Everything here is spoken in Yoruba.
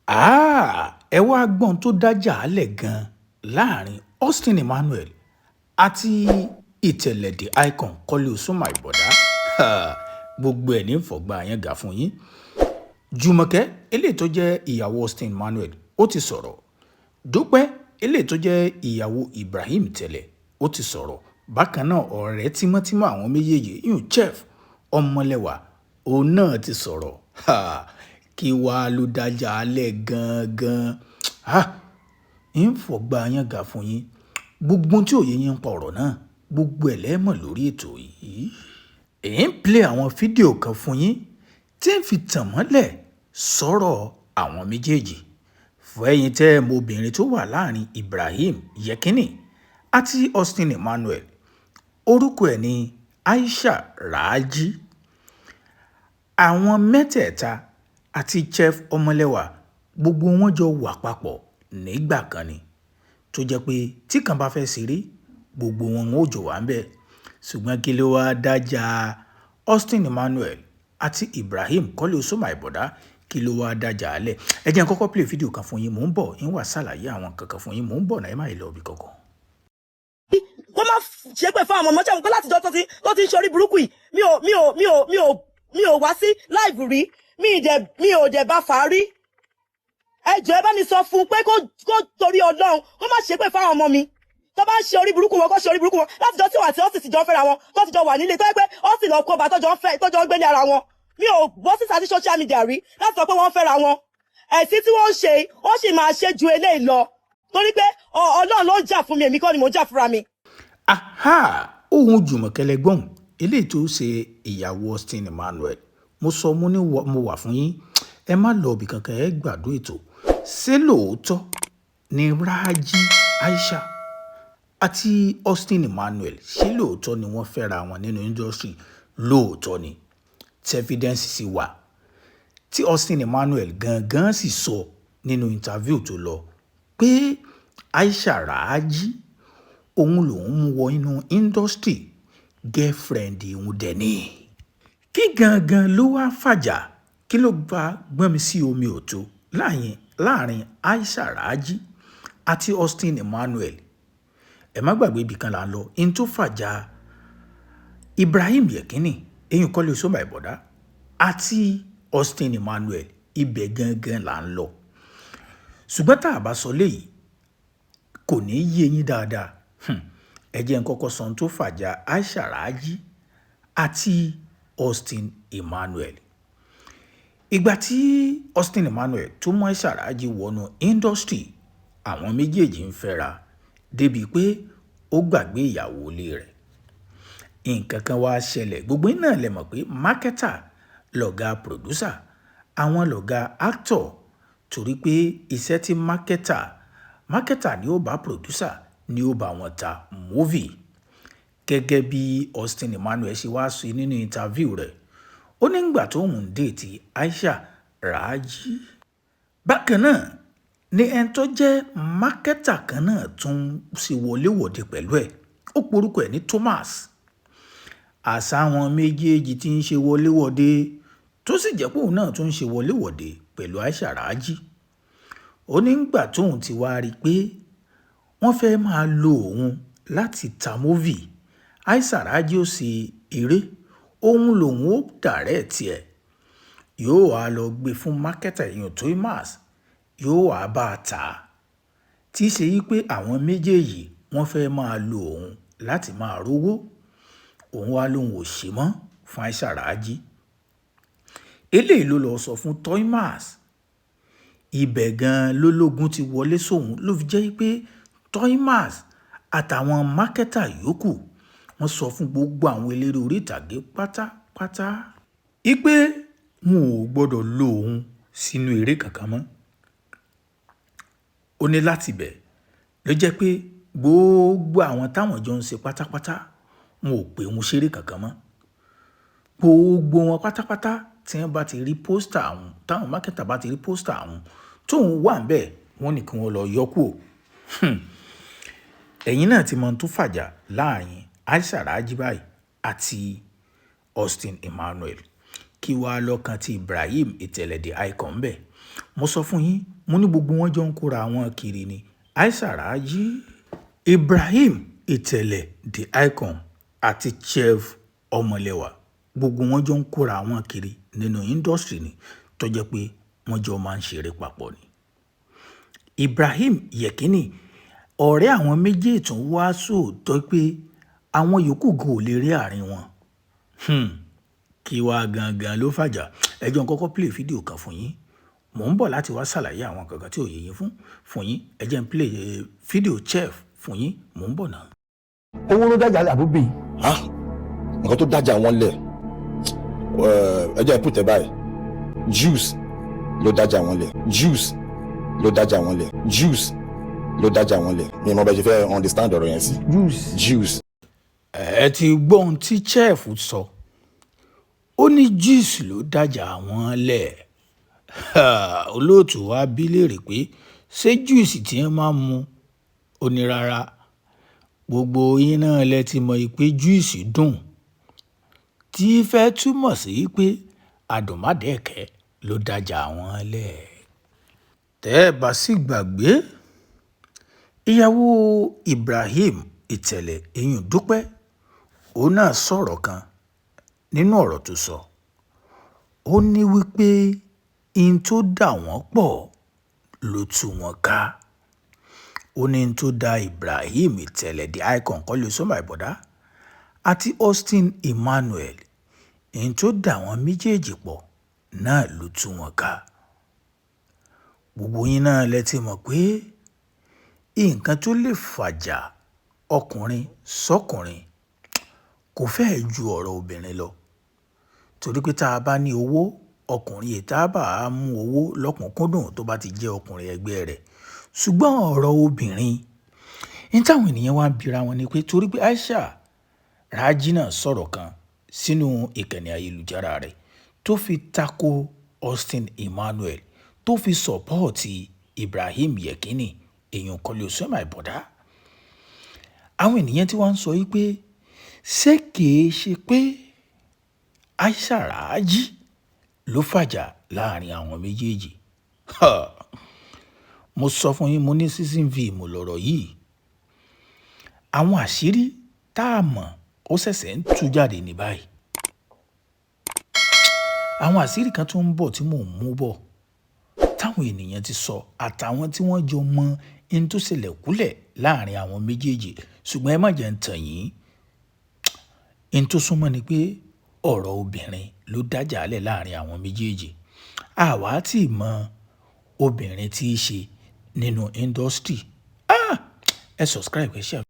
ẹ wá gbọ́n tó dájà álẹ̀ gan-an láàrin Austin Emmanuel àti ìtẹ̀lẹ̀dẹ̀ icon Kọ́lé Osùnmà Ìbọ̀dá. Gbogbo ẹ̀ ní fọ̀gbà yẹn gà fún yín. Jùmọ̀kẹ́ eléyìí tó jẹ́ ìyàwó Austin Emmanuel ó ti sọ̀rọ̀. Dúpẹ́ eléyìí tó jẹ́ ìyàwó Ibrahim tẹ́lẹ̀ ó ti sọ̀rọ̀. Bákan náà ọ̀rẹ́ tímọ́tímọ́ àwọn méjèèjì yún Chef Ọmọlẹ́wà òun náà ti sọ̀rọ̀. Kí wàá ló dájà alẹ́ gangan. ń fọ̀gbà yẹn gà fún yín. Gbogbo tí òye yín ń pa ọ̀rọ̀ náà gbogbo ẹ̀ lẹ́mọ̀ lórí ètò yìí. Èyí ń play àwọn fídíò kan fún yín tí ń fi tàn mọ́lẹ̀ sọ̀rọ̀ àwọn méjèèjì. Fún ẹ̀yin tẹ́ ẹ mọ obìnrin tó wà láàrin Ibrahim Yekini àti Austin Emmanuel, orúkọ ẹ̀ ní Aisha Raji. Àwọn mẹ́tẹ̀ẹ̀ta àti Chef Ọmọlẹ́wà gbogbo wọn jọ wà papọ̀ nígbà kan ni tó jẹ́ pé tí kan bá fẹ́ ṣeré gbogbo wọn ò jọ wà ń bẹ̀. Ṣùgbọ́n kí ló wá dájà Austin Emmanuel àti Ibrahim Kọ́lé Osùnmà Ìbọ̀dá kí ló wá dájà alẹ̀. Ẹ jẹ́ n kọ́kọ́ play fídíò kan fún yín, mò ń bọ̀ ń wá ṣàlàyé àwọn kankan fún yín, mò ń bọ̀ náà ẹ má yìí lọ bí kankan. Kó má ṣe pé fún àwọn ọmọ ṣẹ́gun pé láti jọ tó ti ń ṣorí burúkú yìí mi ò wá sí live rí mi ò dẹ̀ bá fà á rí. Ẹ jọ̀ọ́ ẹ bá mi sọ fún un pé kó torí Ọlọ́run kó má ṣe pé fún àwọn ọmọ mi tó bá ń ṣe orí burúkú wọn kó ṣe orí burúkú wọn láti jọ tí wà tí ó sì ti jọ fẹ́ra wọn tó ti jọ wà nílé tó yẹ pé ó sì lọ kó bá tó jọ ń gbélé ara wọn. Mi ò bọ́ síta sí social media rí láti sọ pé wọ́n fẹ́ra wọn. Ẹ̀sìn tí wọ́n ń ṣe ó sì máa ṣe ju eléyìí lọ torí pé Ọlọ́run ló ń jà fún mi, èmi kọ́ ni mò ń jà fúnra mi. Ohun Jùmọ̀kẹ́ lẹ́gbọ̀n eléyìí tó ṣe ìyàwó Austin Emmanuel. Mo sọ mo wà fún yín, ẹ má lọ ibì kankan, ẹ gbádùn ètò. Ṣé lóòótọ́ ni Raji Aisha àti Austin Emmanuel ṣé lóòótọ́ ni wọ́n fẹ́ra wọn nínú industry? Lóòótọ́ ni tí evidence sì wà tí Austin Emmanuel gangan sì sọ nínú interview tó lọ pé Aisha Raji òun lòun mú wọ inú industry, girlfriend òun dẹ̀ ni. Kí gangan ló wá fàjà? Kí ló gba gbọ́nmi sí omi òtó láàrin Aisha Raji àti Austin Emmanuel? Ẹ má gbàgbé ibì kan là ń lọ. In tó fàjà Ibrahim Yekini eyín Kọ́lé Osùnmà Ìbọ̀dá àti Austin Emmanuel, ibẹ̀ gangan là ń lọ. Ṣùgbọ́n tá a bá sọ léyìí kò ní yé yín dáadáa. Ẹ jẹ́ n kọ́kọ́ sọ tó fàjà Aisha Raji àti Austin Emmanuel. Ìgbà tí Austin Emmanuel tó mú Aisha Raji wọnú industry, àwọn méjèèjì ń fẹ́ra débi pé ó gbàgbé ìyàwó ilé rẹ̀. Nǹkan kan wá ṣẹlẹ̀, gbogbo iná lẹ mọ̀ pé marketer lọ̀gá producer, àwọn lọ̀gá actor, torí pé iṣẹ́ tí marketer ni ó bá producer ni ó bá wọn ta movie. Gẹ́gẹ́ bí Austin Emmanuel ṣe wá sí nínú interview rẹ̀, ó ní ìgbà tó ń déètì Aisha Raji. Bákan náà ni ẹni tó jẹ́ marketer kan náà tún ṣe wọléwọ̀de pẹ̀lú ẹ̀, ó porúkọ ẹ̀ ní Thomas. Àṣà àwọn méjèèjì tí ń ṣe wọléwọ̀de tó sì jẹ́ pé òun náà tún ń ṣe wọléwọ̀de pẹ̀lú Aisha Raji. Ó ní ìgbà tóun ti wá rí i pé wọ́n fẹ́ máa lo òun láti ta movie, Aisha Raji ó ṣe eré, òun lòun ó direct ẹ̀, yóò wá lọ gbé fún marketer èèyàn Thomas, yóò wá bá a tà á. Tí í ṣe yí pé àwọn méjèèjì wọ́n fẹ́ máa lo òun láti máa rówó, òun wá lòun ò ṣe mọ́ fún Aisha Raji. Eléyìí ló lọ sọ fún Thomas. Ibẹ̀ gan lólógún ti wọlé sóhun ló fi jẹ́ pé Thomas àtàwọn marketer yòókù wọ́n sọ fún gbogbo àwọn eléré orí ìtàgé pátápátá pé wọn ò gbọ́dọ̀ lo òun sínú eré kankan mọ́. Ó ní láti bẹ̀ ló jẹ́ pé gbogbo àwọn táwọn jọ ń ṣe pátápátá wọn ò pè wọn ṣeré kankan mọ́. Gbogbo wọn pátápátá tí wọ́n bá ti rí pósítà àwọn, táwọn marketer bá ti rí pósítà àwọn tóun wà ń bẹ̀, wọ́n ní kí wọ́n lọ yọ kúrò. Ẹ̀yin náà ti mọ tó fàjà láàrin Aisha Raji báyìí àti Austin Emmanuel. Kí wá lọ́kàn tí Ibrahim ìtẹ̀lẹ̀dẹ̀ icon bẹ̀. mo sọ fún yín mo ní gbogbo wọn jọ ń kóra àwọn kiri ni Aisha Raji, Ibrahim Ìtẹ̀lẹ̀ the Icon àti Chef Ọmọlẹ́wà gbogbo wọn jọ ń kóra àwọn kiri nínú industry ni tó jẹ́ pé wọ́n jọ máa ń ṣeré papọ̀ ni. Ibrahim Yekini ọ̀rẹ́ àwọn méjèèjì tún wá sóòótọ́ pé àwọn yòókù gan ò lè rí àárín wọn. Kí wá gangan ló fàjà? Ẹ jẹ́ n kọ́kọ́ play fídíò kan fún yín. Mò ń bọ̀ láti wá ṣàlàyé àwọn kankan tí ò yé yín fún yín. Ẹ jẹ́ n play fídíò Chef fún yín. Mò ń bọ̀ náà. Owó ló dájà àbúbí. Nǹkan tó dájà wọn lẹ̀ ẹ jẹ́ ìpútẹ́ báyìí juice ló dájà wọn lẹ̀ juice ló dájà wọn lẹ̀ juice ló dájà wọn lẹ̀ mi mọ̀ bẹ́ẹ̀ ṣe fẹ́ understand ọ̀rọ̀ yẹn sí. Juice. Ẹ ti gbọ́ ohun tí Chef sọ. Ó ní juice ló dájà wọn lẹ̀. Olóòtú wa bí léèrè pé ṣé juice tí wọ́n máa ń mu? Ó ní rárá. Gbogbo yín náà lẹ ti mọ̀ pé juice dùn. Tí fẹ́ túmọ̀ sí pé àdùnmádẹ̀kẹ́ ló dájà wọn lẹ̀. Tẹ́ ẹ bá sì gbàgbé, ìyàwó Ibrahim Ìtẹ̀lẹ̀ ìyún Dúpẹ́, òun náà sọ̀rọ̀ kan nínú ọ̀rọ̀ tó sọ. Ó ní wípé in tó dà wọ́n pọ̀ ló tú wọn ká. Ó ní in tó dá Ibrahim Ìtẹ̀lẹ̀ the Icon kọ́lé sọ́mà ìbọ̀dá àti Austin Emmanuel, in tó dà wọ́n méjèèjì pọ̀ náà ló tú wọn ká. Gbogbo yín náà lẹ ti mọ̀ pé nǹkan tó lè fàjà ọkùnrin sọ́kùnrin kò fẹ́ẹ̀ ju ọ̀rọ̀ obìnrin lọ. Torí pé tá a bá ní owó, ọkùnrin yìí tá a bá mú owó lọ́kùnkúndùn tó bá ti jẹ́ ọkùnrin ẹgbẹ́ rẹ̀. Ṣùgbọ́n ọ̀rọ̀ obìnrin, ní táwọn ènìyàn wá ń bira wọn ni pé torí pé Aisha Raji náà sọ̀rọ̀ kan sínú ìkànnì ayélujára rẹ̀ tó fi tako Austin Emmanuel, tó fi sọ̀pọ́ọ̀tì Ibrahim Yekini èèyàn kọ́lé sọ́mà ìbọ̀dá. Àwọn ènìyàn tí wọ́n ń sọ wípé ṣé kìí ṣe pé Aisha Raji ló fàjà láàrin àwọn méjèèjì? Mo sọ fún yín mo ní season v mo lọ̀rọ̀ yìí. Àwọn àṣírí tá a mọ̀ ó ṣẹ̀ṣẹ̀ ń tú jáde ní báyìí. Àwọn àṣírí kan tó ń bọ̀ tí mò ń mú bọ̀ táwọn ènìyàn ti sọ àtàwọn tí wọ́n jọ mọ in tó ṣẹlẹ̀ kúlẹ̀ láàrin àwọn méjèèjì. Ṣùgbọ́n ẹ má jẹ́ ń tàn yín. In tó súnmọ́ ni pé ọ̀rọ̀ obìnrin ló dájà lẹ̀ láàrin àwọn méjèèjì. Àwa tí mọ obìnrin tí í ṣe nínú industry. Ẹ subscribe ẹ share.